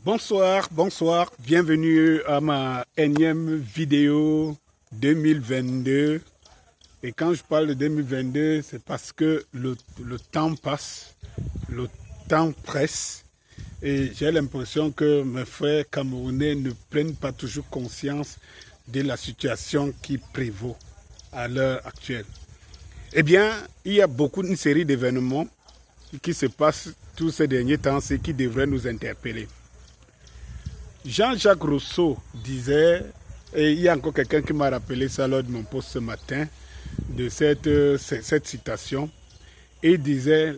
Bonsoir, bienvenue à ma énième vidéo 2022. Et quand je parle de 2022, c'est parce que le temps passe, le temps presse. Et j'ai l'impression que mes frères camerounais ne prennent pas toujours conscience de la situation qui prévaut à l'heure actuelle. Eh bien, il y a une série d'événements qui se passent tous ces derniers temps, ce qui devrait nous interpeller. Jean-Jacques Rousseau disait, et il y a encore quelqu'un qui m'a rappelé ça lors de mon post ce matin, de cette citation, et il disait,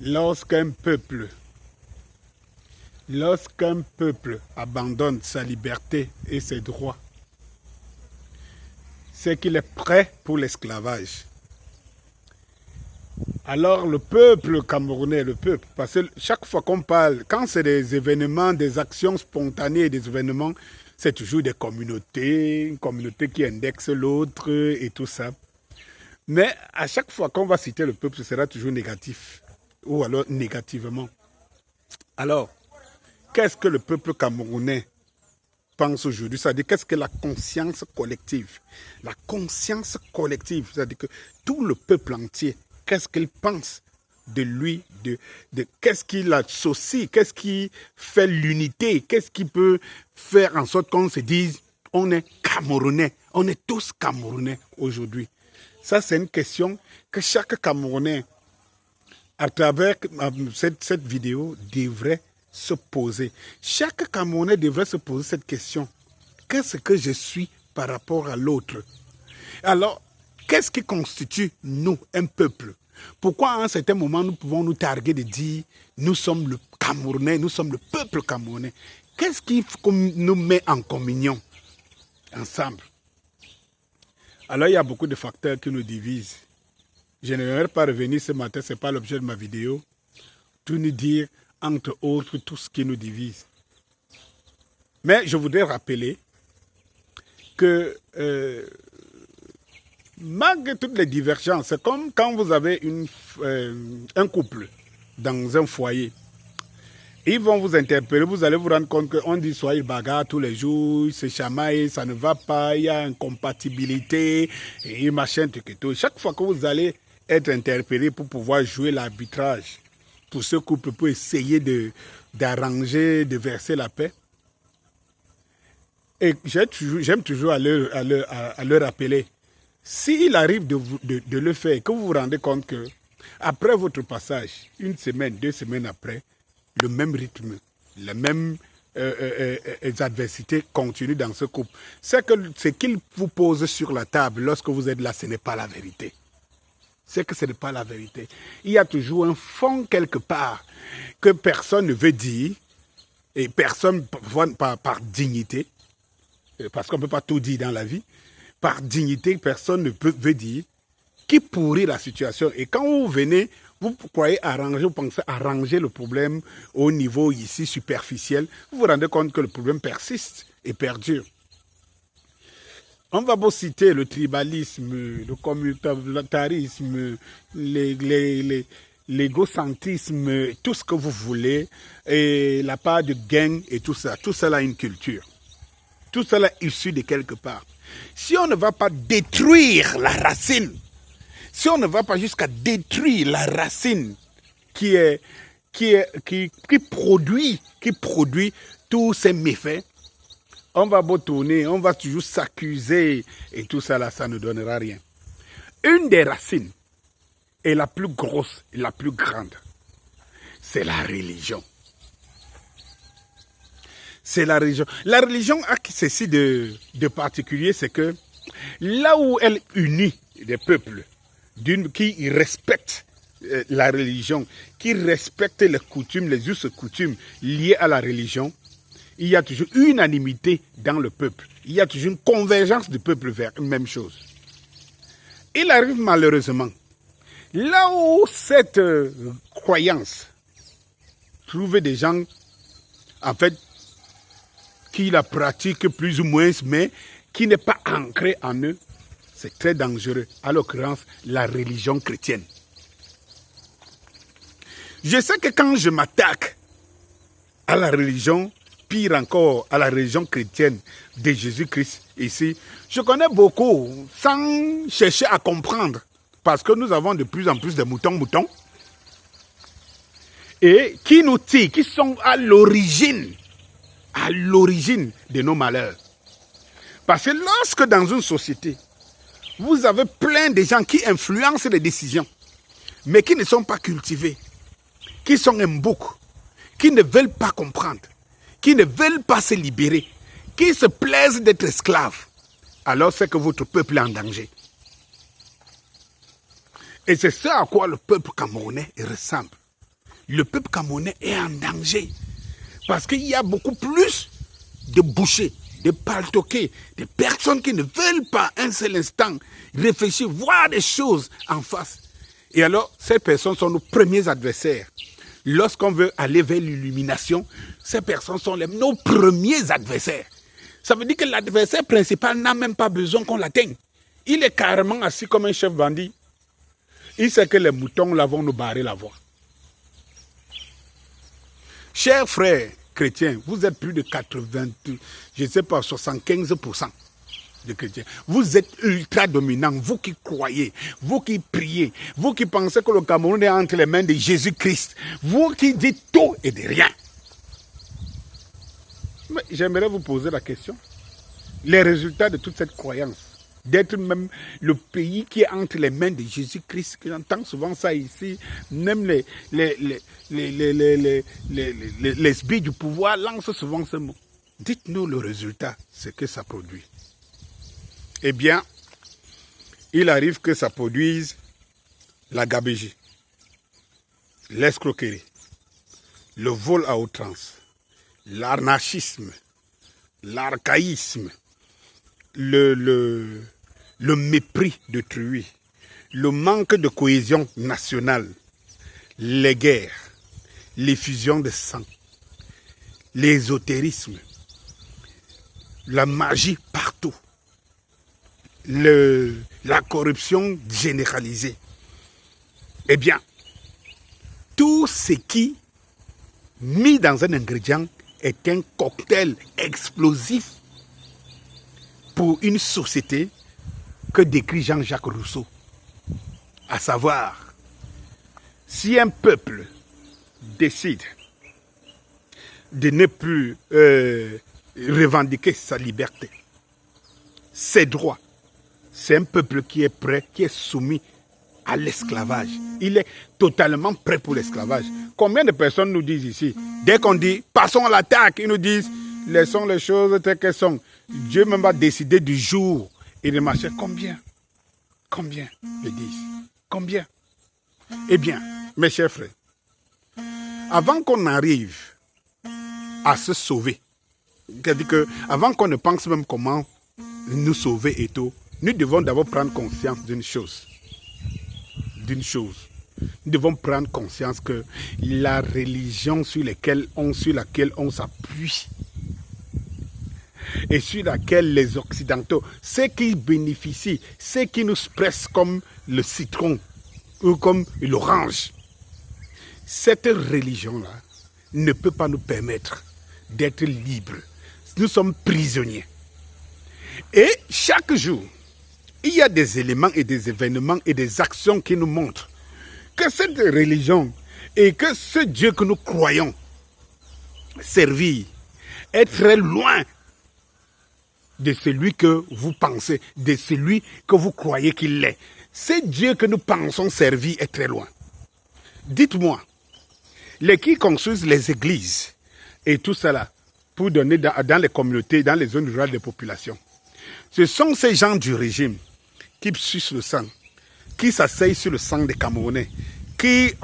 lorsqu'un peuple abandonne sa liberté et ses droits, c'est qu'il est prêt pour l'esclavage. Alors le peuple camerounais, parce que chaque fois qu'on parle, quand c'est des événements, des actions spontanées, des événements, c'est toujours des communautés, une communauté qui indexe l'autre et tout ça. Mais à chaque fois qu'on va citer le peuple, ce sera toujours négatif, ou alors négativement. Alors, qu'est-ce que le peuple camerounais pense aujourd'hui? C'est-à-dire, qu'est-ce que la conscience collective? La conscience collective, c'est-à-dire que tout le peuple entier, qu'est-ce qu'il pense de lui, qu'est-ce qui l'associe, qu'est-ce qui fait l'unité, qu'est-ce qui peut faire en sorte qu'on se dise on est Camerounais, on est tous Camerounais aujourd'hui. Ça, c'est une question que chaque Camerounais, à travers cette vidéo, devrait se poser. Chaque Camerounais devrait se poser cette question. Qu'est-ce que je suis par rapport à l'autre? Alors, qu'est-ce qui constitue, nous, un peuple? Pourquoi à un certain moment, nous pouvons nous targuer de dire nous sommes le Camerounais, nous sommes le peuple camerounais? Qu'est-ce qui nous met en communion ensemble? Alors, il y a beaucoup de facteurs qui nous divisent. Je ne vais pas revenir ce matin, ce n'est pas l'objet de ma vidéo. Tout nous dire, entre autres, tout ce qui nous divise. Mais je voudrais rappeler que malgré toutes les divergences, c'est comme quand vous avez un couple dans un foyer. Ils vont vous interpeller, vous allez vous rendre compte qu'on dit soit ils bagarrent tous les jours, ils se chamaillent, ça ne va pas, il y a incompatibilité, et machin, tout. Chaque fois que vous allez être interpellé pour pouvoir jouer l'arbitrage pour ce couple, pour essayer d'arranger, de verser la paix, et j'aime toujours à leur rappeler, s'il arrive de le faire, que vous vous rendez compte que après votre passage, une semaine, 2 semaines après, le même rythme, les mêmes adversités continuent dans ce couple, c'est que ce qu'il vous pose sur la table lorsque vous êtes là, ce n'est pas la vérité. C'est que ce n'est pas la vérité. Il y a toujours un fond quelque part que personne ne veut dire, et personne, par dignité, parce qu'on ne peut pas tout dire dans la vie, par dignité, personne ne veut dire, qui pourrit la situation. Et quand vous venez, vous croyez arranger, vous pensez arranger le problème au niveau ici superficiel, vous vous rendez compte que le problème persiste et perdure. On va vous citer le tribalisme, le communautarisme, l'égocentrisme, tout ce que vous voulez, et la part de gain et tout ça. Tout cela a une culture. Tout cela est issu de quelque part. Si on ne va pas détruire la racine, si on ne va pas jusqu'à détruire la racine qui produit tous ces méfaits, on va beau tourner, on va toujours s'accuser et tout ça là, ça ne donnera rien. Une des racines est la plus grosse et la plus grande, c'est la religion. C'est la religion. La religion a ceci de particulier, c'est que là où elle unit des peuples, qui respectent la religion, qui respectent les coutumes, les us et coutumes liés à la religion, il y a toujours une unanimité dans le peuple. Il y a toujours une convergence du peuple vers une même chose. Il arrive malheureusement, là où cette croyance trouve des gens, en fait, qui la pratiquent plus ou moins, mais qui n'est pas ancrée en eux, c'est très dangereux. À l'occurrence, la religion chrétienne. Je sais que quand je m'attaque à la religion, pire encore, à la religion chrétienne de Jésus-Christ ici. Je connais beaucoup, sans chercher à comprendre, parce que nous avons de plus en plus de moutons, et qui nous tirent, qui sont à l'origine de nos malheurs. Parce que lorsque dans une société, vous avez plein de gens qui influencent les décisions, mais qui ne sont pas cultivés, qui sont un bouc, qui ne veulent pas comprendre, qui ne veulent pas se libérer, qui se plaisent d'être esclaves, alors c'est que votre peuple est en danger. Et c'est ça à quoi le peuple camerounais ressemble. Le peuple camerounais est en danger. Parce qu'il y a beaucoup plus de bouchers, de paltoqués, de personnes qui ne veulent pas un seul instant réfléchir, voir des choses en face. Et alors, ces personnes sont nos premiers adversaires. Lorsqu'on veut aller vers l'illumination, ces personnes sont nos premiers adversaires. Ça veut dire que l'adversaire principal n'a même pas besoin qu'on l'atteigne. Il est carrément assis comme un chef bandit. Il sait que les moutons là vont nous barrer la voie. Chers frères chrétiens, vous êtes plus de 80, je ne sais pas, 75% de chrétiens. Vous êtes ultra dominants, vous qui croyez, vous qui priez, vous qui pensez que le Cameroun est entre les mains de Jésus-Christ, vous qui dites tout et de rien. Mais j'aimerais vous poser la question. Les résultats de toute cette croyance, d'être même le pays qui est entre les mains de Jésus-Christ, qui entend souvent ça ici, même les sbires du pouvoir lancent souvent ce mot. Dites-nous le résultat, ce que ça produit. Eh bien, il arrive que ça produise la gabégie, l'escroquerie, le vol à outrance, l'anarchisme, l'archaïsme, le mépris d'autrui, le manque de cohésion nationale, les guerres, l'effusion de sang, l'ésotérisme, la magie partout, la corruption généralisée. Eh bien, tout ce qui, mis dans un ingrédient, est un cocktail explosif pour une société que décrit Jean-Jacques Rousseau. À savoir, si un peuple décide de ne plus revendiquer sa liberté, ses droits, c'est un peuple qui est prêt, qui est soumis à l'esclavage. Il est totalement prêt pour l'esclavage. Combien de personnes nous disent ici, dès qu'on dit passons à l'attaque, ils nous disent laissons les choses telles qu'elles sont. Dieu même va décider du jour et de marcher. Combien le disent? Combien? Eh bien, mes chers frères, avant qu'on arrive à se sauver, c'est-à-dire qu'avant qu'on ne pense même comment nous sauver et tout, nous devons d'abord prendre conscience d'une chose. Nous devons prendre conscience que la religion sur laquelle on s'appuie et sur laquelle les Occidentaux, ceux qui bénéficient, ceux qui nous pressent comme le citron ou comme l'orange, cette religion-là ne peut pas nous permettre d'être libres. Nous sommes prisonniers. Et chaque jour, il y a des éléments et des événements et des actions qui nous montrent que cette religion et que ce Dieu que nous croyons servir est très loin de celui que vous pensez, de celui que vous croyez qu'il est. Ce Dieu que nous pensons servir est très loin. Dites-moi, les qui construisent les églises et tout cela pour donner dans les communautés, dans les zones rurales des populations, ce sont ces gens du régime qui sucent le sang, qui s'asseyent sur le sang des Camerounais, qui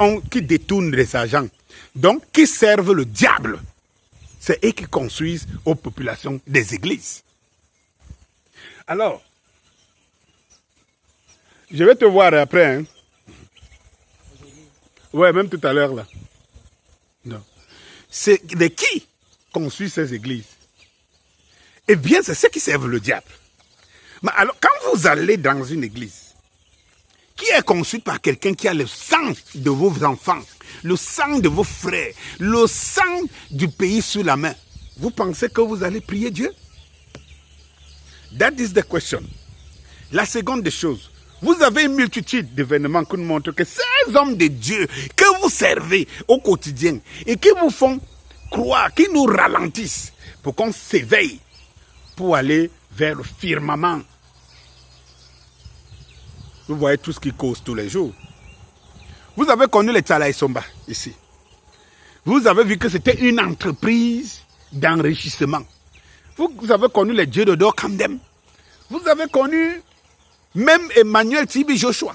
détournent les agents, donc qui servent le diable. C'est eux qui construisent aux populations des églises. Alors, je vais te voir après. Hein? Ouais, même tout à l'heure là. Non. C'est de qui construisent ces églises? Eh bien, c'est ceux qui servent le diable. Mais alors, quand vous allez dans une église, qui est conçue par quelqu'un qui a le sang de vos enfants, le sang de vos frères, le sang du pays sous la main, vous pensez que vous allez prier Dieu? That is the question. La seconde des choses, vous avez une multitude d'événements qui nous montrent que ces hommes de Dieu que vous servez au quotidien et qui vous font croire, qui nous ralentissent pour qu'on s'éveille, pour aller vers le firmament. Vous voyez tout ce qui cause tous les jours. Vous avez connu les Tchalaï Somba ici. Vous avez vu que c'était une entreprise d'enrichissement. Vous avez connu les dieux de Dor Kamdem. Vous avez connu même Emmanuel Tibi Joshua.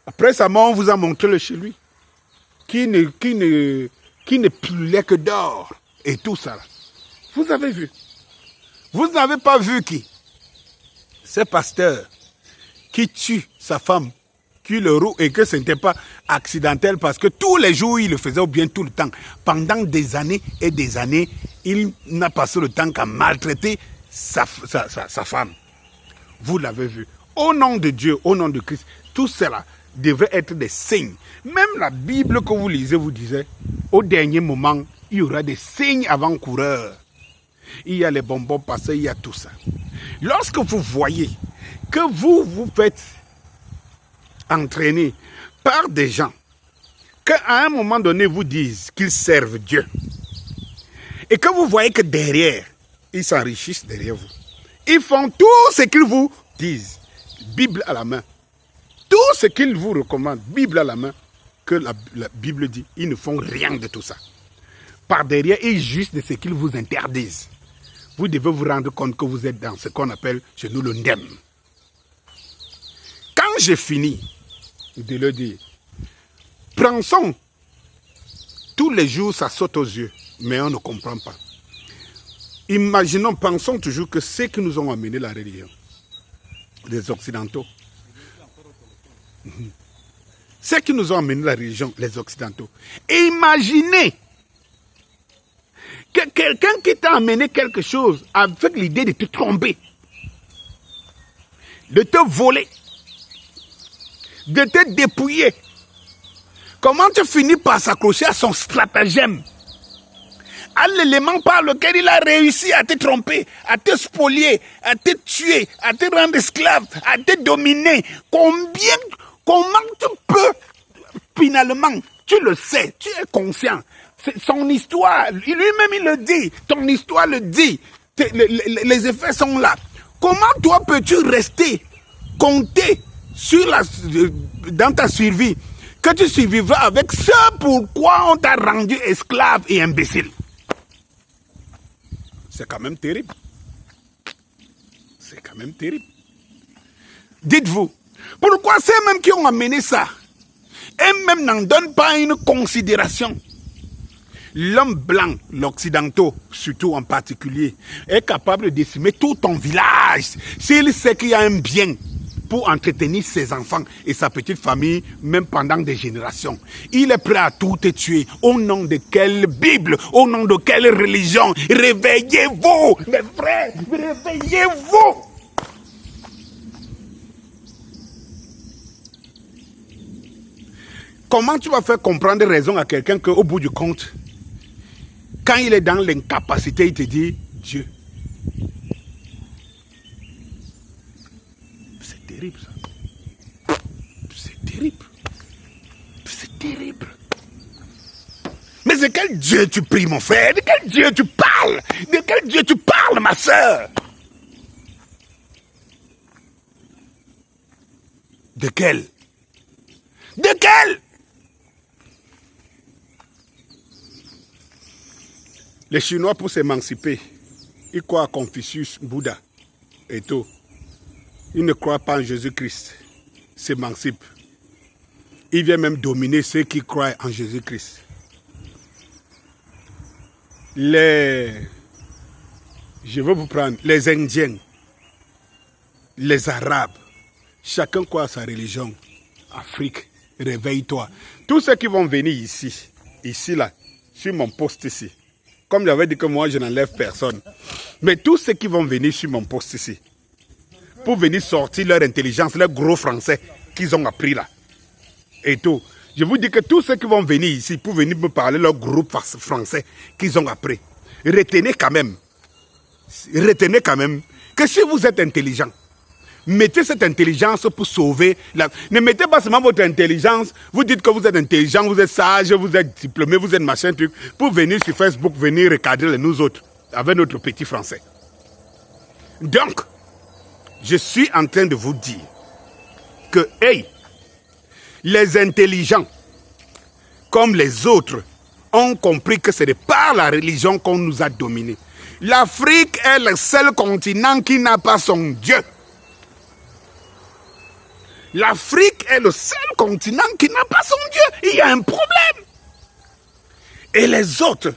Après sa mort, on vous a montré le chez lui. Qui ne pilait que d'or. Et tout ça. Là. Vous avez vu. Vous n'avez pas vu qui? Ce pasteur qui tue sa femme, qui le roue et que ce n'était pas accidentel parce que tous les jours, il le faisait ou bien tout le temps. Pendant des années et des années, il n'a passé le temps qu'à maltraiter sa femme. Vous l'avez vu. Au nom de Dieu, au nom de Christ, tout cela devrait être des signes. Même la Bible que vous lisez vous disait, au dernier moment, il y aura des signes avant-coureurs. Il y a les bonbons passés, il y a tout ça. Lorsque vous voyez que vous vous faites entraîner par des gens qu'à un moment donné vous disent qu'ils servent Dieu et que vous voyez que derrière, ils s'enrichissent derrière vous. Ils font tout ce qu'ils vous disent, Bible à la main. Tout ce qu'ils vous recommandent, Bible à la main, que la Bible dit, ils ne font rien de tout ça. Par derrière, ils jugent de ce qu'ils vous interdisent. Vous devez vous rendre compte que vous êtes dans ce qu'on appelle chez nous le ndem. Quand j'ai fini de le dire, pensons, tous les jours ça saute aux yeux, mais on ne comprend pas. Imaginons, pensons toujours que ceux qui nous ont amené la religion, les Occidentaux, ceux qui nous ont amené la religion, les Occidentaux, imaginez que quelqu'un qui t'a amené quelque chose avec l'idée de te tromper, de te voler, de te dépouiller, comment tu finis par s'accrocher à son stratagème, à l'élément par lequel il a réussi à te tromper, à te spolier, à te tuer, à te rendre esclave, à te dominer. Comment tu peux, finalement, tu le sais, tu es conscient. Son histoire, lui-même il le dit, ton histoire le dit, les effets sont là. Comment toi peux-tu rester, compter sur dans ta survie, que tu survivras avec ce pourquoi on t'a rendu esclave et imbécile? C'est quand même terrible. C'est quand même terrible. Dites-vous, pourquoi ceux-mêmes qui ont amené ça, eux-mêmes n'en donnent pas une considération? L'homme blanc, l'occidentaux, surtout en particulier, est capable de décimer tout ton village s'il sait qu'il y a un bien pour entretenir ses enfants et sa petite famille, même pendant des générations. Il est prêt à tout te tuer. Au nom de quelle Bible? Au nom de quelle religion? Réveillez-vous, mes frères, réveillez-vous! Comment tu vas faire comprendre raison à quelqu'un qu'au bout du compte, quand il est dans l'incapacité, il te dit Dieu? C'est terrible ça. C'est terrible. C'est terrible. Mais de quel Dieu tu pries, mon frère? De quel Dieu tu parles? De quel Dieu tu parles, ma soeur? De quel? De quel? Les Chinois, pour s'émanciper, ils croient à Confucius, Bouddha et tout. Ils ne croient pas en Jésus-Christ. S'émancipent. Ils viennent même dominer ceux qui croient en Jésus-Christ. Je veux vous prendre les Indiens, les Arabes. Chacun croit à sa religion. Afrique, réveille-toi. Tous ceux qui vont venir ici là, sur mon poste ici. Comme j'avais dit que moi, je n'enlève personne. Mais tous ceux qui vont venir sur mon poste ici, pour venir sortir leur intelligence, leur gros français, qu'ils ont appris là. Et tout. Je vous dis que tous ceux qui vont venir ici pour venir me parler leur groupe français qu'ils ont appris, retenez quand même que si vous êtes intelligent, mettez cette intelligence pour sauver la... Ne mettez pas seulement votre intelligence, vous dites que vous êtes intelligent, vous êtes sage, vous êtes diplômé, vous êtes machin truc, pour venir sur Facebook, venir recadrer nous autres, avec notre petit français. Donc, je suis en train de vous dire que, hey, les intelligents, comme les autres, ont compris que ce n'est pas la religion qu'on nous a dominés. L'Afrique est le seul continent qui n'a pas son Dieu. L'Afrique est le seul continent qui n'a pas son Dieu. Il y a un problème. Et les autres,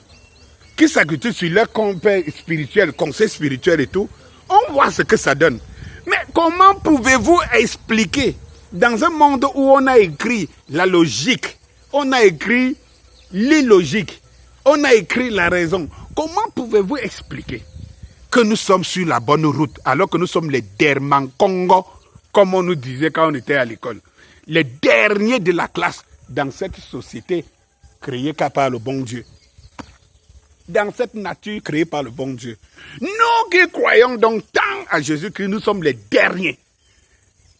qui s'agrippent sur leur conseil spirituel et tout, on voit ce que ça donne. Mais comment pouvez-vous expliquer, dans un monde où on a écrit la logique, on a écrit l'illogique, on a écrit la raison, comment pouvez-vous expliquer que nous sommes sur la bonne route alors que nous sommes les Dermankongo, comme on nous disait quand on était à l'école, les derniers de la classe dans cette société créée par le bon Dieu, dans cette nature créée par le bon Dieu. Nous qui croyons donc tant à Jésus-Christ, nous sommes les derniers.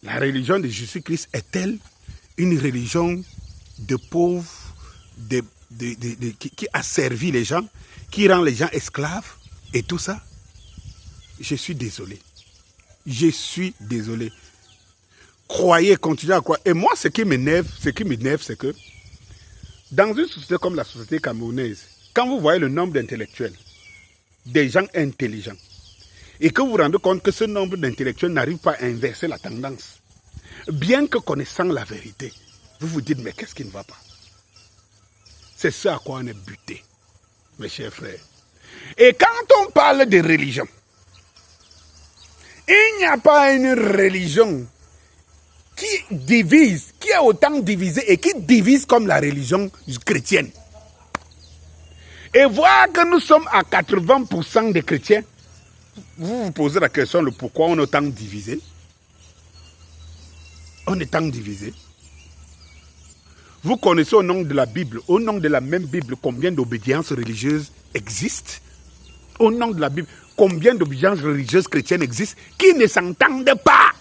La religion de Jésus-Christ est-elle une religion de pauvres, qui a servi les gens, qui rend les gens esclaves et tout ça? Je suis désolé. Je suis désolé. Croyez, continuez à croire. Et moi, ce qui m'énerve, c'est que dans une société comme la société camerounaise, quand vous voyez le nombre d'intellectuels, des gens intelligents, et que vous vous rendez compte que ce nombre d'intellectuels n'arrive pas à inverser la tendance, bien que connaissant la vérité, vous vous dites, mais qu'est-ce qui ne va pas? C'est ce à quoi on est buté, mes chers frères. Et quand on parle de religion, il n'y a pas une religion qui divise, qui est autant divisée et qui divise comme la religion chrétienne. Et voir que nous sommes à 80% de chrétiens, vous vous posez la question de pourquoi on est autant divisé. On est tant divisé. Vous connaissez au nom de la Bible, au nom de la même Bible, combien d'obédiences religieuses existent? Au nom de la Bible, combien d'obédiences religieuses chrétiennes existent qui ne s'entendent pas?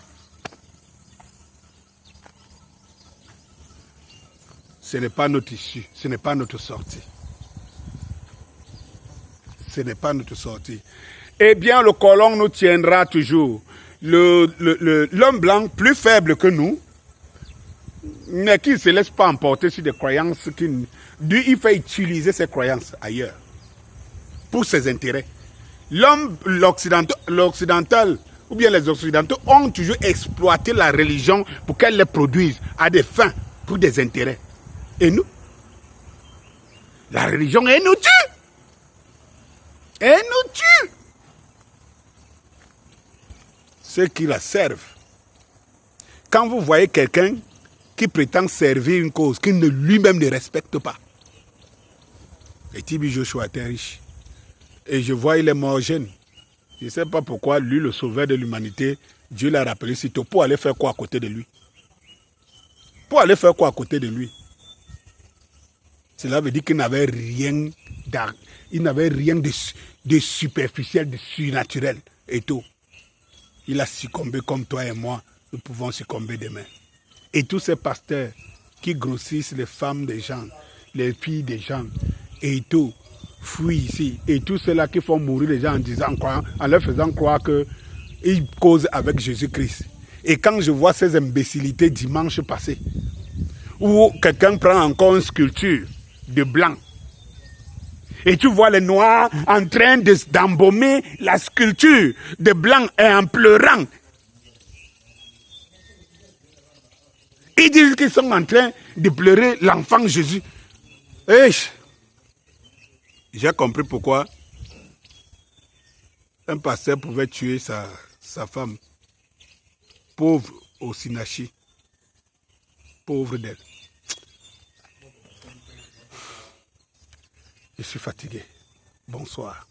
Ce n'est pas notre issue, ce n'est pas notre sortie. Ce n'est pas notre sortie. Eh bien, le colon nous tiendra toujours. L'homme blanc, plus faible que nous, mais qui ne se laisse pas emporter sur des croyances, il fait utiliser ses croyances ailleurs, pour ses intérêts. L'occidental, ou bien les occidentaux, ont toujours exploité la religion pour qu'elle les produise à des fins, pour des intérêts. Et nous, la religion, elle nous tue. Elle nous tue. Ceux qui la servent. Quand vous voyez quelqu'un qui prétend servir une cause qu'il ne lui-même ne respecte pas. Et Tibi Joshua était riche. Et je vois, il est mort jeune. Je ne sais pas pourquoi, lui, le sauveur de l'humanité, Dieu l'a rappelé sitôt. Pour aller faire quoi à côté de lui? Pour aller faire quoi à côté de lui? Cela veut dire qu'il n'avait rien de superficiel, de surnaturel et tout. Il a succombé comme toi et moi. Nous pouvons succomber demain. Et tous ces pasteurs qui grossissent les femmes des gens, les filles des gens, et tout, fuient ici. Et tous ceux-là qui font mourir les gens en leur faisant croire qu'ils causent avec Jésus-Christ. Et quand je vois ces imbécilités dimanche passé, où quelqu'un prend encore une sculpture de blanc, et tu vois les noirs en train d'embaumer la sculpture de blanc et en pleurant. Ils disent qu'ils sont en train de pleurer l'enfant Jésus. Et j'ai compris pourquoi un pasteur pouvait tuer sa femme. Pauvre au Sinachi. Pauvre d'elle. Je suis fatigué. Bonsoir.